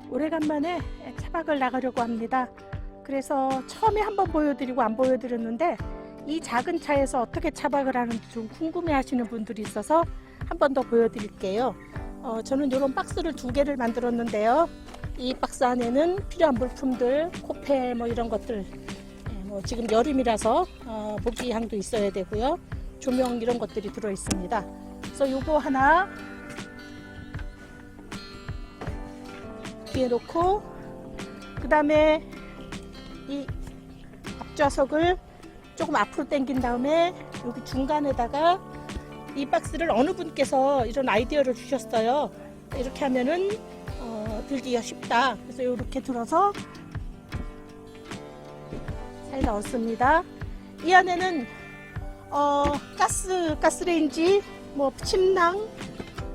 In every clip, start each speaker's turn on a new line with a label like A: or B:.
A: 오래간만에 차박을 나가려고 합니다. 그래서 처음에 한번 보여드리고 안 보여드렸는데 이 작은 차에서 어떻게 차박을 하는지 좀 궁금해 하시는 분들이 있어서 한 번 더 보여드릴게요. 저는 이런 박스를 2개를 만들었는데요. 이 박스 안에는 필요한 물품들, 코페 뭐 이런 것들, 뭐 지금 여름이라서 모기향도 있어야 되고요. 조명 이런 것들이 들어 있습니다. 그래서 요거 하나 뒤에 놓고, 그 다음에 이 앞좌석을 조금 앞으로 당긴 다음에 여기 중간에다가 이 박스를 어느 분께서 이런 아이디어를 주셨어요. 이렇게 하면은 들기가 쉽다. 그래서 이렇게 들어서 잘 넣었습니다. 이 안에는 가스레인지, 뭐 침낭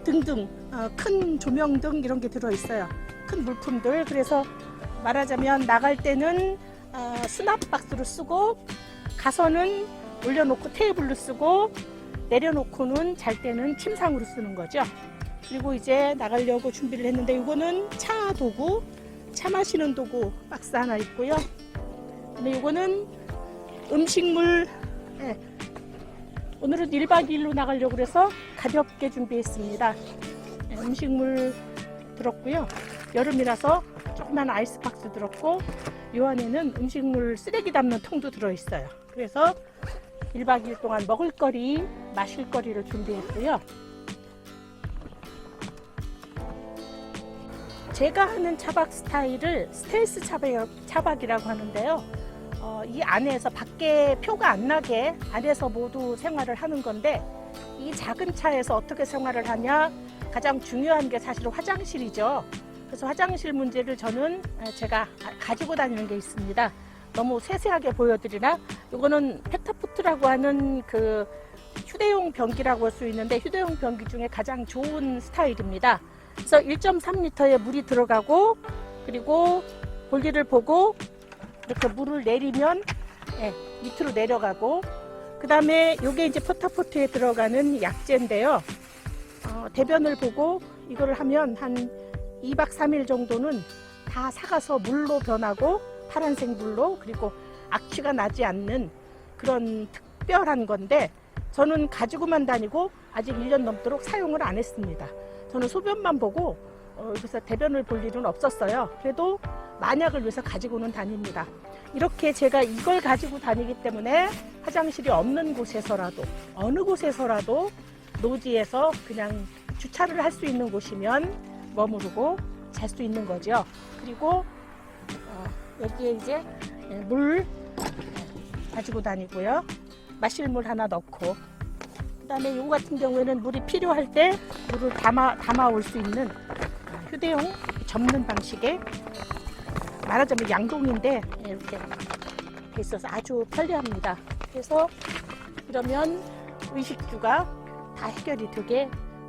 A: 등등 큰 조명등 이런 게 들어 있어요. 큰 물품들. 그래서 말하자면 나갈 때는 수납 박스로 쓰고, 가서는 올려놓고 테이블로 쓰고, 내려놓고는 잘 때는 침상으로 쓰는 거죠. 그리고 이제 나가려고 준비를 했는데, 이거는 차 도구, 차 마시는 도구 박스 하나 있고요. 근데 이거는 음식물, 오늘은 1박 2일로 나가려고 해서 가볍게 준비했습니다. 음식물 들었고요. 여름이라서 조그만 아이스박스 들었고, 이 안에는 음식물 쓰레기 담는 통도 들어있어요. 그래서 1박 2일 동안 먹을거리, 마실거리를 준비했고요. 제가 하는 차박 스타일을 스텔스 차박이라고 하는데요. 이 안에서 밖에 표가 안 나게 안에서 모두 생활을 하는 건데, 이 작은 차에서 어떻게 생활을 하냐, 가장 중요한 게 사실 화장실이죠. 그래서 화장실 문제를 제가 가지고 다니는 게 있습니다. 너무 세세하게 보여드리나? 이거는 페타포트라고 하는 그 휴대용 변기라고 할 수 있는데, 휴대용 변기 중에 가장 좋은 스타일입니다. 그래서 1.3리터의 물이 들어가고, 그리고 볼일을 보고 이렇게 물을 내리면 밑으로 내려가고, 그 다음에 이게 이제 페타포트에 들어가는 약재인데요. 대변을 보고 이거를 하면 한 2박 3일 정도는 다 삭아서 물로 변하고, 파란색 물로, 그리고 악취가 나지 않는 그런 특별한 건데, 저는 가지고만 다니고 아직 1년 넘도록 사용을 안 했습니다. 저는 소변만 보고 여기서 대변을 볼 일은 없었어요. 그래도 만약을 위해서 가지고는 다닙니다. 이렇게 제가 이걸 가지고 다니기 때문에 화장실이 없는 곳에서라도, 어느 곳에서라도 노지에서 그냥 주차를 할 수 있는 곳이면 머무르고 잘 수 있는 거죠. 그리고 여기에 이제 물 가지고 다니고요. 마실 물 하나 넣고, 그 다음에 이거 같은 경우에는 물이 필요할 때 물을 담아 올 수 있는 휴대용 접는 방식의, 말하자면 양동인데 이렇게 돼 있어서 아주 편리합니다. 그래서 그러면 의식주가 다 해결이 되게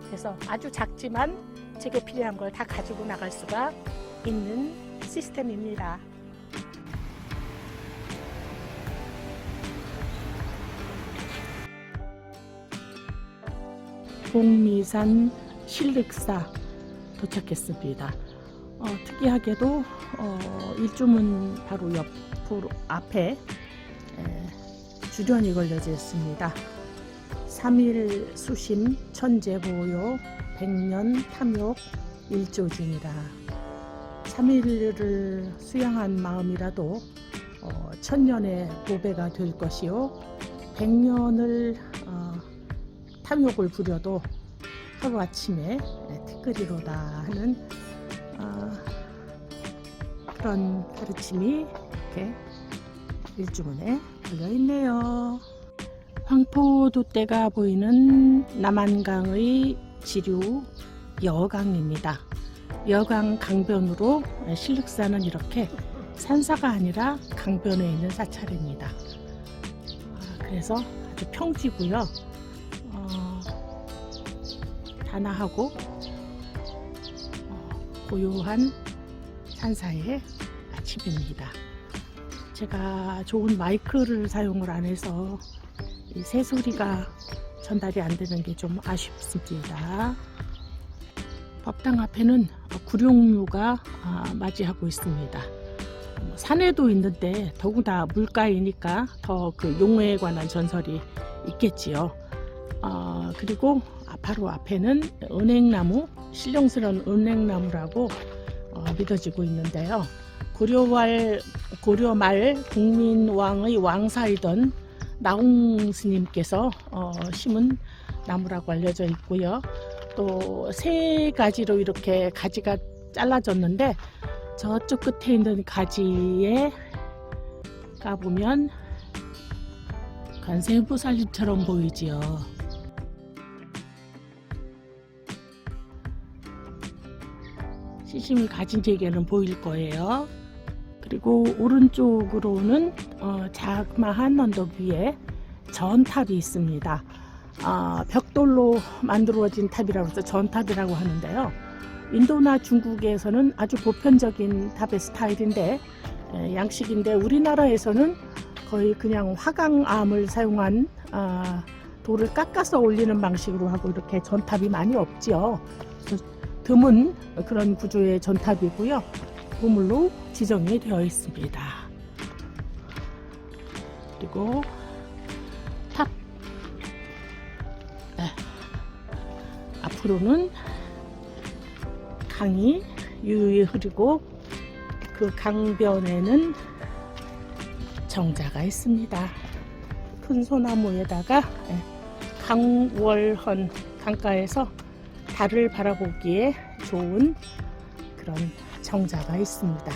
A: 돼서 아주 작지만 제게 필요한 걸 다 가지고 나갈 수가 있는 시스템입니다. 복미산 실륵사 도착했습니다. 특이하게도 일주문 바로 앞에 주변이 걸려져 있습니다. 3일 수심 천재보호 100년 탐욕 일조지니라. 3일을 수양한 마음이라도 1000년의 보배가 될 것이요, 100년을 탐욕을 부려도 하루아침에 티끌이로다 하는 그런 가르침이 이렇게 일주문에 걸려있네요. 황포도대가 보이는 남한강의 지류 여강입니다. 여강 강변으로 실륵사는 이렇게 산사가 아니라 강변에 있는 사찰입니다. 그래서 아주 평지고요. 단아하고 고요한 산사의 집입니다. 제가 좋은 마이크를 사용을 안 해서 이 새소리가 전달이 안 되는 게 좀 아쉽습니다. 법당 앞에는 구룡류가 맞이하고 있습니다. 산에도 있는데 더구나 물가이니까 더 그 용에 관한 전설이 있겠지요. 그리고 바로 앞에는 은행나무, 신령스러운 은행나무라고 믿어지고 있는데요. 고려말 국민왕의 왕사이던 나홍 스님께서 심은 나무라고 알려져 있고요. 또 세 가지로 이렇게 가지가 잘라졌는데 저쪽 끝에 있는 가지에 가보면 관세음보살님처럼 보이지요. 시심이 가진 제게는 보일 거예요. 그리고 오른쪽으로는 자그마한 언덕 위에 전탑이 있습니다. 벽돌로 만들어진 탑이라고 해서 전탑이라고 하는데요. 인도나 중국에서는 아주 보편적인 탑의 스타일인데 양식인데 우리나라에서는 거의 그냥 화강암을 사용한 돌을 깎아서 올리는 방식으로 하고 이렇게 전탑이 많이 없지요. 드문 그런 구조의 전탑이고요. 보물로 지정이 되어 있습니다. 그리고 탑 앞으로는 강이 유유히 흐르고 그 강변에는 정자가 있습니다. 큰 소나무에다가 강월헌 강가에서 달을 바라보기에 좋은 그런 정자가 있습니다.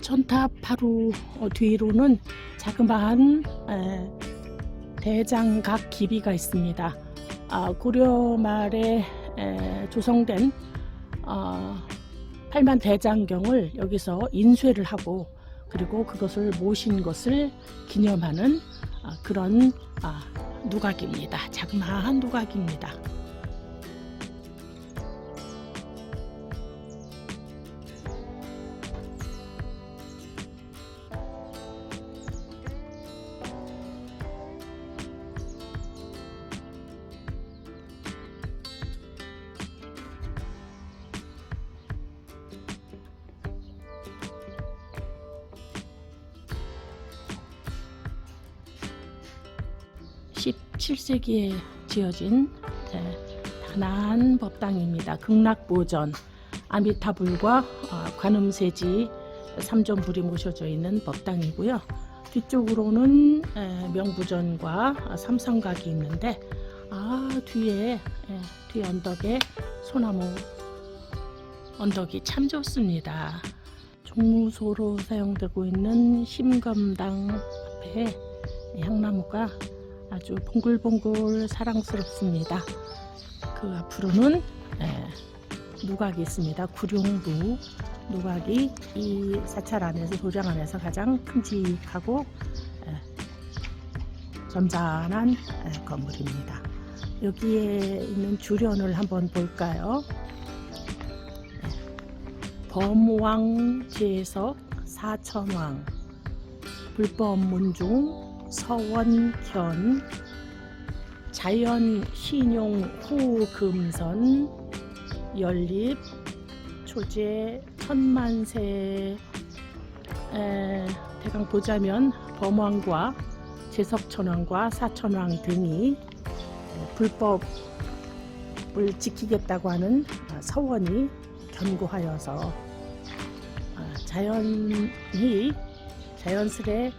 A: 전탑 바로 뒤로는 자그마한 대장각 기비가 있습니다. 고려 말에 조성된 팔만대장경을 여기서 인쇄를 하고 그리고 그것을 모신 것을 기념하는 그런 누각입니다. 자그마한 누각입니다. (17세기에) 지어진 단아한 법당입니다. 극락보전, 아미타불과 관음세지 삼존불이 모셔져 있는 법당이고요. 뒤쪽으로는 명부전과 삼성각이 있는데 뒤에 뒤 언덕에 소나무 언덕이 참 좋습니다. 종무소로 사용되고 있는 심검당 앞에 향나무가 아주 봉글봉글 사랑스럽습니다. 그 앞으로는 누각이 있습니다. 구룡루 누각이 이 사찰 안에서 도장 안에서 가장 큼직하고 점잖은 건물입니다. 여기에 있는 주련을 한번 볼까요? 범왕제석 사천왕 불법문중 서원현 자연신용 후금선 연립 초제 천만세 대강 보자면 범왕과 제석천왕과 사천왕 등이 불법을 지키겠다고 하는 서원이 견고하여서 자연스레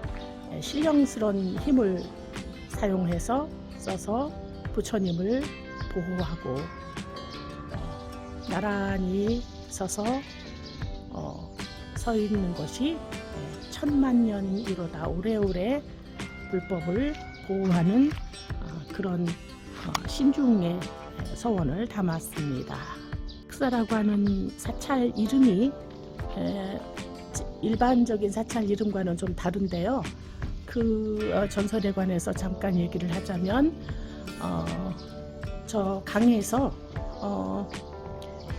A: 신령스러운 힘을 써서 부처님을 보호하고 나란히 서서 서 있는 것이 천만년이로다 오래오래 불법을 보호하는 그런 신중의 서원을 담았습니다. 흑사라고 하는 사찰 이름이 일반적인 사찰 이름과는 좀 다른데요. 그 전설에 관해서 잠깐 얘기를 하자면 저 강에서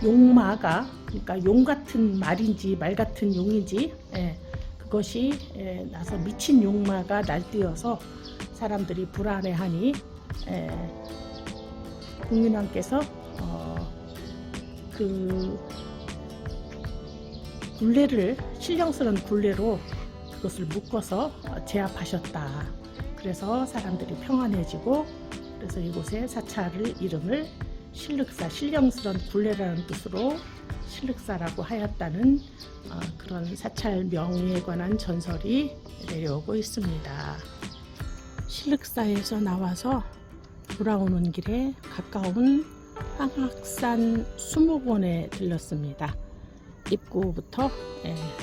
A: 용마가 그러니까 용 같은 말인지 말 같은 용인지 그것이 나서 미친 용마가 날뛰어서 사람들이 불안해하니 국민왕께서 그 굴레를 신령스러운 굴레로 그것을 묶어서 제압하셨다. 그래서 사람들이 평안해지고 그래서 이곳에 사찰을 이름을 신륵사, 신령스러운 굴레라는 뜻으로 신륵사라고 하였다는 그런 사찰 명의에 관한 전설이 내려오고 있습니다. 신륵사에서 나와서 돌아오는 길에 가까운 황학산 수목원에 들렀습니다. 입구부터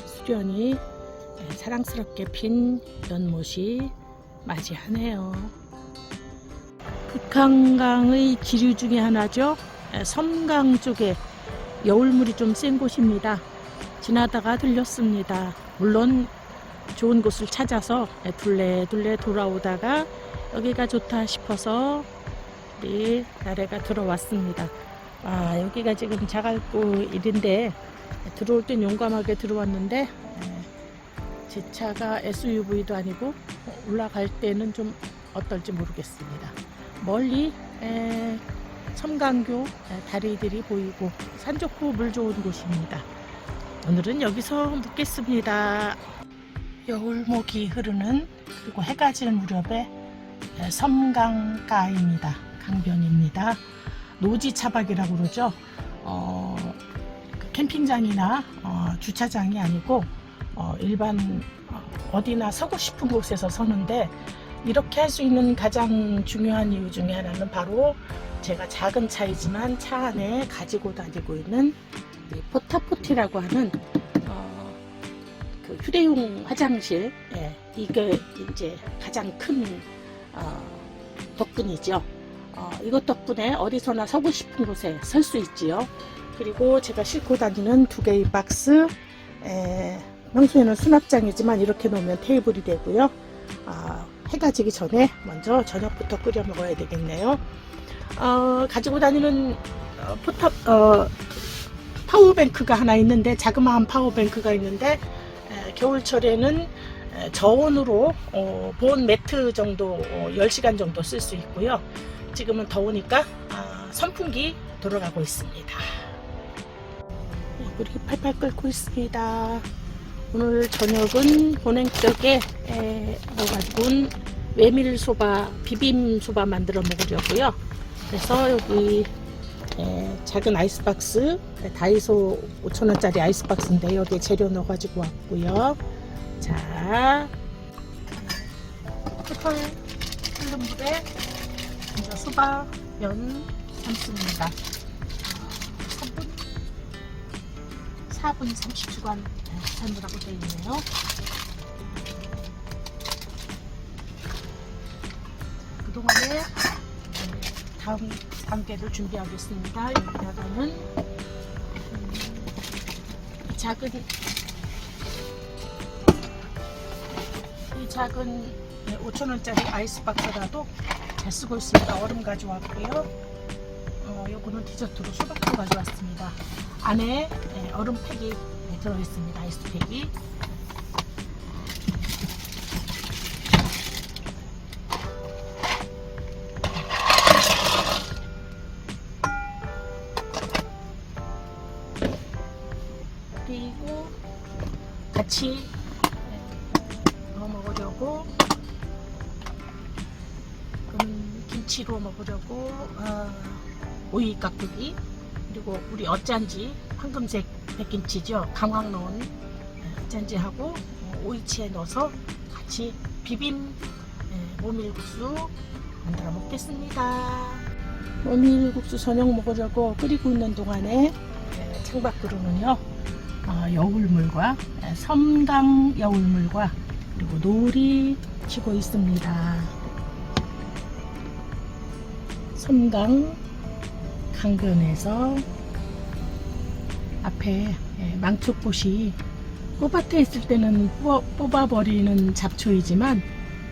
A: 수련이 사랑스럽게 핀 연못이 맞이하네요. 북한강의 지류 중에 하나죠. 섬강 쪽에 여울물이 좀 센 곳입니다. 지나다가 들렸습니다. 물론 좋은 곳을 찾아서 둘레둘레 돌아오다가 여기가 좋다 싶어서 우리 나래가 들어왔습니다. 여기가 지금 자갈골인데 들어올 땐 용감하게 들어왔는데 제 차가 SUV도 아니고 올라갈 때는 좀 어떨지 모르겠습니다. 멀리 섬강교 다리들이 보이고 산 좋고 물 좋은 곳입니다. 오늘은 여기서 묵겠습니다. 여울목이 흐르는 그리고 해가 질 무렵에 섬강가입니다. 강변입니다. 노지 차박이라고 그러죠. 캠핑장이나 주차장이 아니고 일반 어디나 서고 싶은 곳에서 서는데 이렇게 할 수 있는 가장 중요한 이유 중에 하나는 바로 제가 작은 차이지만 차 안에 가지고 다니고 있는 포타포티라고 하는 그 휴대용 화장실, 이게 이제 가장 큰 덕분이죠. 이것 덕분에 어디서나 서고 싶은 곳에 설 수 있지요. 그리고 제가 싣고 다니는 두 개의 박스, 평소에는 수납장이지만 이렇게 놓으면 테이블이 되고요. 해가 지기 전에 먼저 저녁부터 끓여 먹어야 되겠네요. 가지고 다니는 파워뱅크가 하나 있는데, 자그마한 파워뱅크가 있는데, 겨울철에는 저온으로 보온 매트 정도 10시간 정도 쓸 수 있고요. 지금은 더우니까 선풍기 돌아가고 있습니다. 물이 팔팔 끓고 있습니다. 오늘 저녁은 본행떡에 넣어가지고 메밀소바, 비빔소바 만들어 먹으려고요. 그래서 여기 작은 아이스박스, 다이소 5,000원짜리 아이스박스인데 여기에 재료 넣어가지고 왔고요. 자, 끓는 물에 먼저 소바, 면 삶습니다. 4분 30초간 삶으라고 되어 있네요. 그동안에 다음 단계를 준비하겠습니다. 여기다가는 이 작은 5,000원짜리 아이스박스라도 잘 쓰고 있습니다. 얼음 가져왔고요. 요거는 디저트로 수박도 가져왔습니다. 안에 얼음팩이 들어있습니다. 아이스팩이. 그리고 같이 넣어 먹으려고 김치로 먹으려고 오이 깍두기, 그리고 우리 어짠지 황금색 백김치죠. 강황 넣은 어짠지하고 오이치에 넣어서 같이 비빔 모밀국수 만들어 먹겠습니다. 모밀국수 저녁 먹으려고 끓이고 있는 동안에 창밖으로는요, 여울물과 섬강 여울물과 그리고 놀이 치고 있습니다. 섬강 강변에서 앞에 망초꽃이 꽃밭에 있을 때는 뽑아버리는 잡초이지만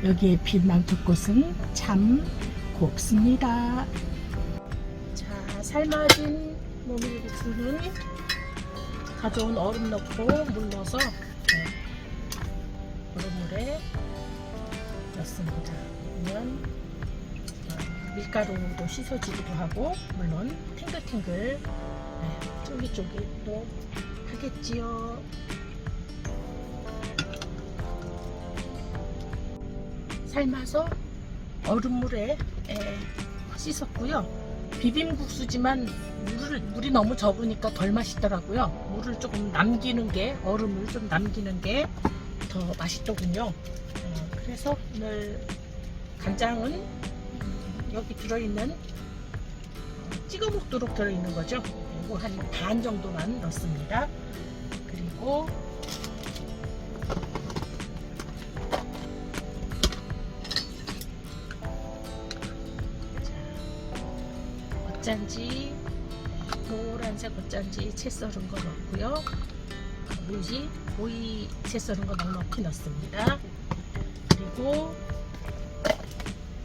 A: 여기에 핀 망초꽃은 참 곱습니다. 자, 삶아진 모밀국수는 가져온 얼음 넣고 물 넣어서 얼음물에 넣습니다. 그러면 밀가루도 씻어지기도 하고, 물론 탱글탱글 쫄깃쫄깃도 하겠지요. 삶아서 얼음물에 씻었고요. 비빔국수지만 물이 너무 적으니까 덜 맛있더라고요. 물을 조금 남기는 게, 얼음을 좀 남기는 게 더 맛있더군요. 그래서 오늘 간장은 여기 들어있는 찍어 먹도록 들어있는 거죠. 그리고 한 반 정도만 넣습니다. 그리고 겉잔지, 노란색 겉잔지 채 썰은 거 넣고요. 오이 채 썰은 거 넉넉히 넣습니다. 그리고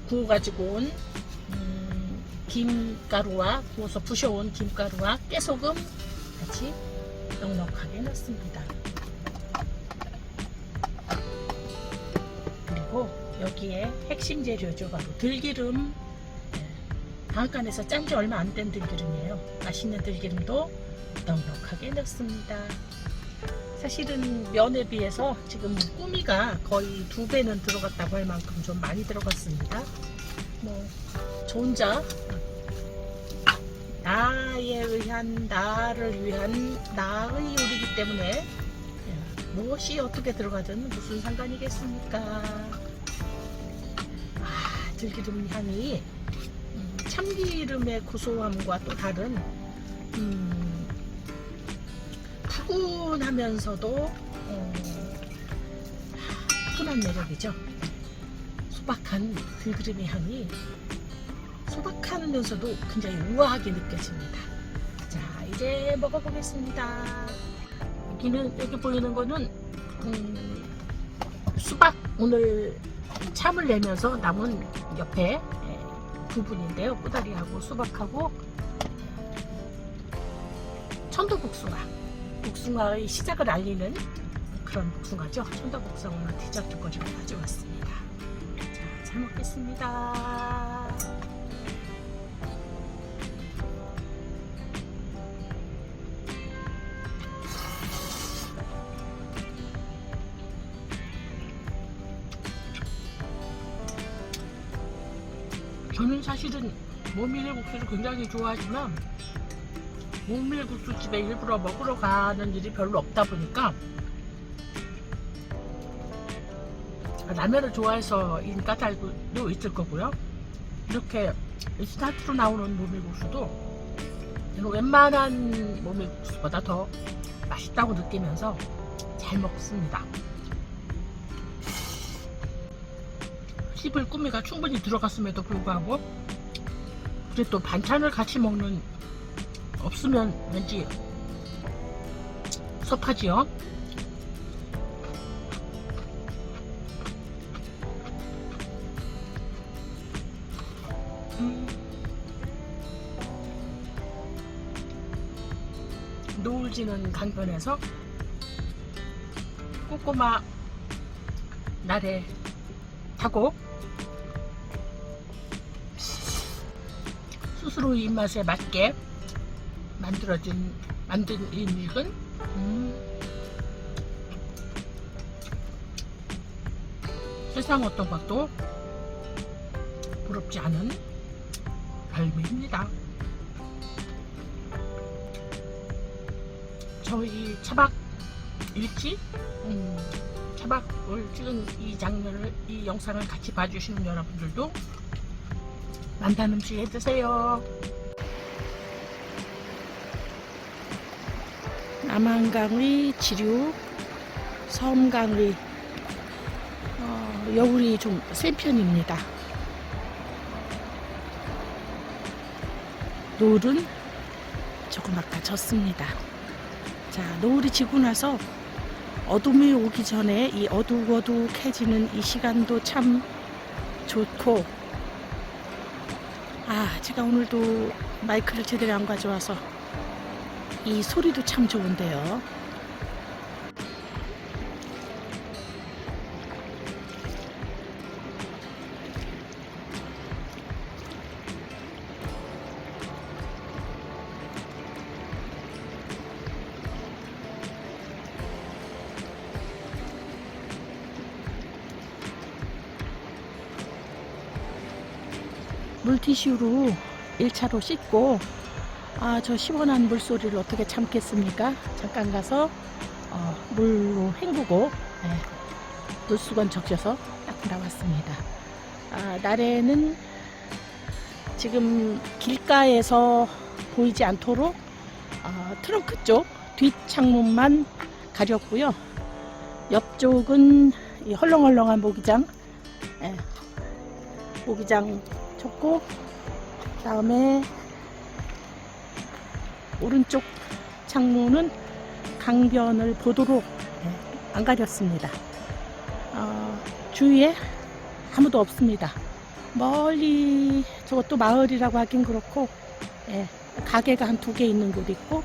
A: 구워가지고 온 김가루와, 구워서 부셔온 김가루와 깨소금 같이 넉넉하게 넣습니다. 그리고 여기에 핵심 재료죠. 바로 들기름. 방앗간에서 짠지 얼마 안 된 들기름이에요. 맛있는 들기름도 넉넉하게 넣습니다. 사실은 면에 비해서 지금 꾸미가 거의 2배는 들어갔다고 할 만큼 좀 많이 들어갔습니다. 저 혼자 나를 위한 나의 요리이기 때문에 무엇이 어떻게 들어가든 무슨 상관이겠습니까? 들기름 향이 참기름의 고소함과 또 다른 푸근하면서도 푸근한 매력이죠. 소박한 들기름의 향이 소박하면서도 굉장히 우아하게 느껴집니다. 자, 이제 먹어보겠습니다. 여기 보이는 거는 수박, 오늘 참을 내면서 남은 옆에 부분인데요. 꼬다리하고 수박하고 복숭아의 시작을 알리는 그런 복숭아죠. 천도복숭아 디저트 거리를 가져왔습니다. 자, 잘 먹겠습니다. 저는 사실은 모밀국수를 굉장히 좋아하지만 모밀국수집에 일부러 먹으러 가는 일이 별로 없다 보니까 라면을 좋아해서인 까닭도 있을 거고요. 이렇게 스타트로 나오는 모밀국수도 웬만한 모밀국수보다 더 맛있다고 느끼면서 잘 먹습니다. 씹을 꾸미가 충분히 들어갔음에도 불구하고 그래도 반찬을 같이 먹는 없으면 왠지 섭하지요. 노을 지는 강변에서 꼬꼬마 나래 타고 스스로 입맛에 맞게 만든 음식은 세상 어떤 것도 부럽지 않은 별미입니다. 저희 차박 일지 차박을 찍은 이 영상을 같이 봐주시는 여러분들도 만난 음식 해드세요. 남한강의 지류, 섬강의 여울이 좀 센 편입니다. 노을은 조금 아까 졌습니다. 자, 노을이 지고 나서 어둠이 오기 전에 이 어둑어둑해지는 이 시간도 참 좋고, 제가 오늘도 마이크를 제대로 안 가져와서 이 소리도 참 좋은데요. 물티슈로 1차로 씻고 저 시원한 물소리를 어떻게 참겠습니까? 잠깐 가서 물로 헹구고 물수건 적셔서 딱 나왔습니다. 날에는 지금 길가에서 보이지 않도록 트렁크 쪽 뒷창문만 가렸고요. 옆쪽은 이 헐렁헐렁한 모기장 쳤고, 다음에 오른쪽 창문은 강변을 보도록 안 가렸습니다. 주위에 아무도 없습니다. 멀리 저것도 마을이라고 하긴 그렇고 가게가 한 2개 있는 곳 있고,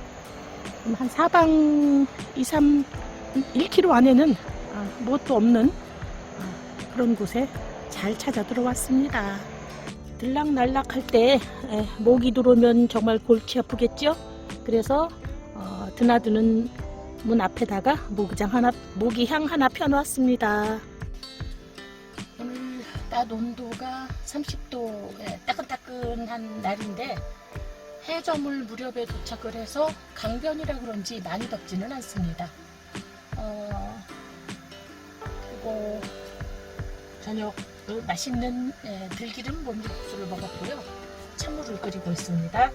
A: 한 사방 1km 안에는 무엇도 없는 그런 곳에 잘 찾아 들어왔습니다. 들락날락 할 때 모기 들어오면 정말 골치 아프겠죠? 그래서 드나드는 문 앞에다가 모기향 하나 펴놓았습니다. 오늘 낮 온도가 30도 따끈따끈한 날인데 해저물 무렵에 도착을 해서 강변이라 그런지 많이 덥지는 않습니다. 그리고 저녁 맛있는 들기름 몸국수를 먹었고요. 찬물을 끓이고 있습니다.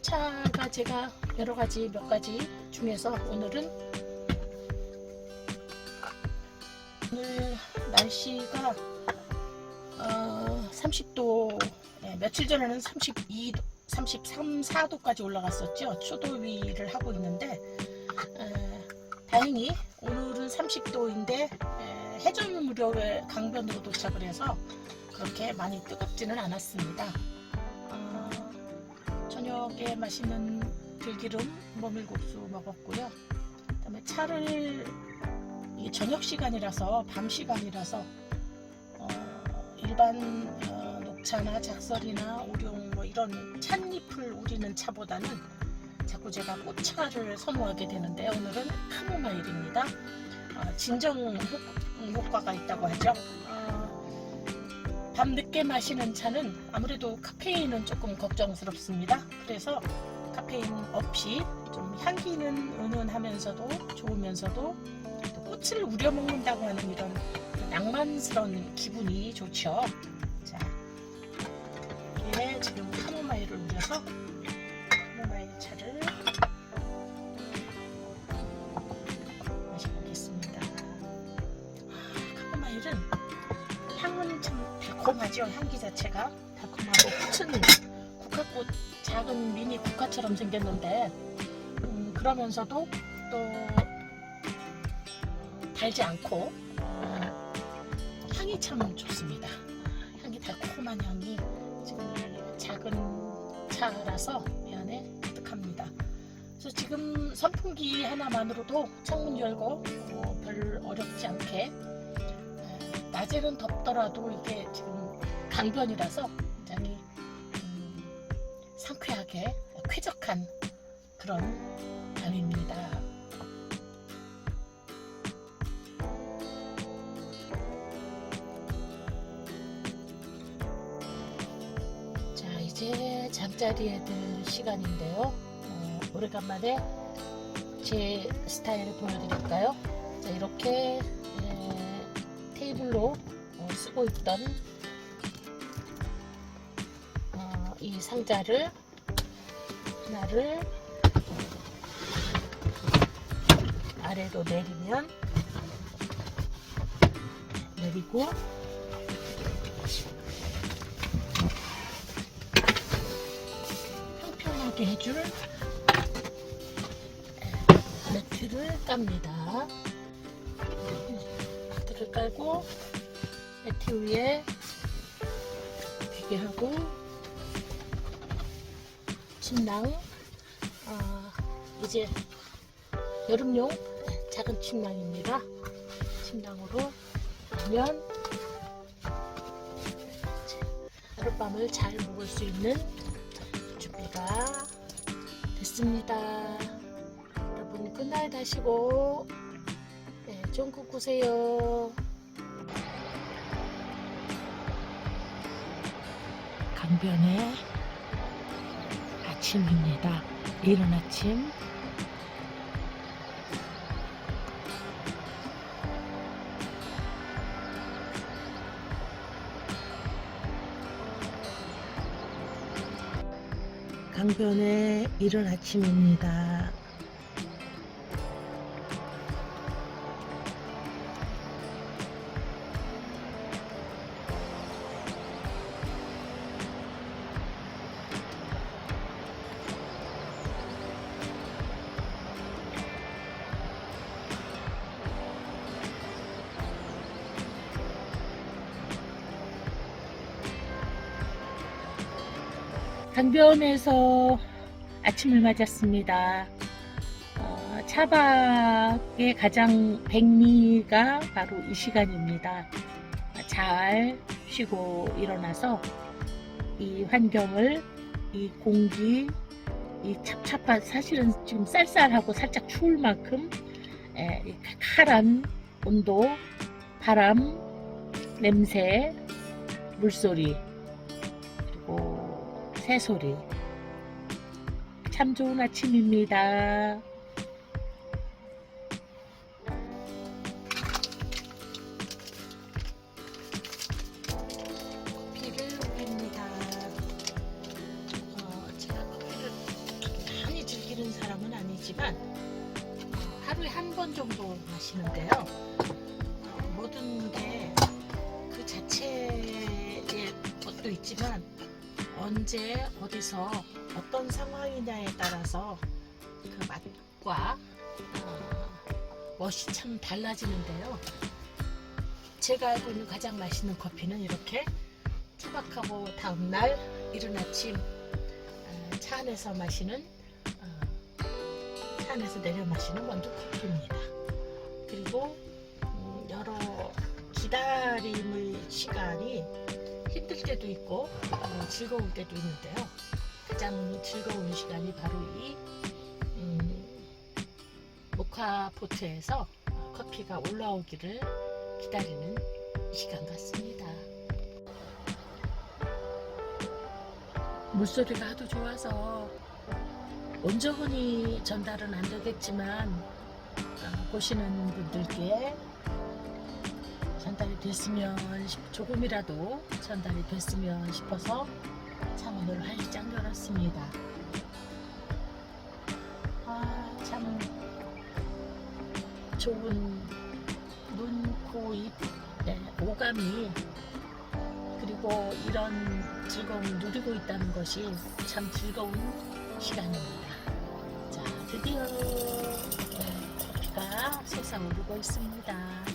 A: 차가 제가 몇 가지 중에서 오늘 날씨가 30도, 며칠 전에는 32도, 33, 4도까지 올라갔었죠. 초도위를 하고 있는데 다행히 오늘은 30도인데 해저물 무렵에 강변으로 도착을 해서 그렇게 많이 뜨겁지는 않았습니다. 저녁에 맛있는 들기름 모밀국수 먹었고요. 그다음에 차를 저녁 시간이라서 밤 시간이라서 일반 녹차나 작설이나 오룡 이런 찻잎을 우리는 차보다는 자꾸 제가 꽃차를 선호하게 되는데 오늘은 카모마일입니다. 진정 효과가 있다고 하죠. 밤 늦게 마시는 차는 아무래도 카페인은 조금 걱정스럽습니다. 그래서 카페인 없이 좀 향기는 은은하면서도 좋으면서도 또 꽃을 우려 먹는다고 하는 이런 낭만스러운 기분이 좋죠. 자, 이게 지금 카모마일을 우려서 카모마일 차를 마셔보겠습니다. 카모마일은 향은 참 달콤하죠. 향기 자체가 달콤하고 꽃은 국화꽃, 작은 미니 국화처럼 생겼는데 그러면서도 또 달지 않고 향이 참 좋습니다. 향이 달콤한 향이 지금 작은 차라서 이 안에 가득합니다. 그래서 지금 선풍기 하나만으로도 창문 열고 별 어렵지 않게, 낮에는 덥더라도 이게 지금 강변이라서 굉장히 상쾌하게 쾌적한 그런 밤입니다. 자, 이제 잠자리에 들 시간인데요. 오래간만에 제 스타일을 보여드릴까요? 자, 이렇게 테이블로 쓰고 있던 이 상자를 하나를 아래로 내리고 평평하게 해줄 매트를 깝니다. 매트를 깔고 매트 위에 베개하고 침낭, 이제 여름용 작은 침낭입니다. 침낭으로 하면 하룻밤을 잘 묵을 수 있는 준비가 됐습니다. 여러분 굿나잇 하시고 좋은 꿈 꾸세요. 강변의 아침입니다. 이른 아침. 강변의 이른 아침입니다. 강변에서 아침을 맞았습니다. 차박의 가장 백미가 바로 이 시간입니다. 잘 쉬고 일어나서 이 환경을, 이 공기, 이 찹찹한, 사실은 지금 쌀쌀하고 살짝 추울 만큼 이 칼칼한 온도, 바람, 냄새, 물소리, 그리고 새소리, 참 좋은 아침입니다. 커피를 우립니다. 제가 커피를 많이 즐기는 사람은 아니지만 하루에 한 번 정도 마시는데요. 모든 게 그 자체의 것도 있지만 언제 어디서 어떤 상황이냐에 따라서 그 맛과 멋이 참 달라지는데요. 제가 알고 있는 가장 맛있는 커피는 이렇게 차박하고 다음날 이른 아침 차 안에서 마시는 차 안에서 내려 마시는 원두 커피입니다. 그리고 여러 기다림의 시간이 힘들 때도 있고 즐거울 때도 있는데요. 가장 즐거운 시간이 바로 이 모카포트에서 커피가 올라오기를 기다리는 시간 같습니다. 물소리가 하도 좋아서 온전히 전달은 안 되겠지만 보시는 분들께 전달이 됐으면, 조금이라도 전달이 됐으면 싶어서 창문을 활짝 열었습니다. 참 좋은 눈, 코, 입, 오감이, 그리고 이런 즐거움을 누리고 있다는 것이 참 즐거운 시간입니다. 자, 드디어 커피가 솟아오르고 있습니다.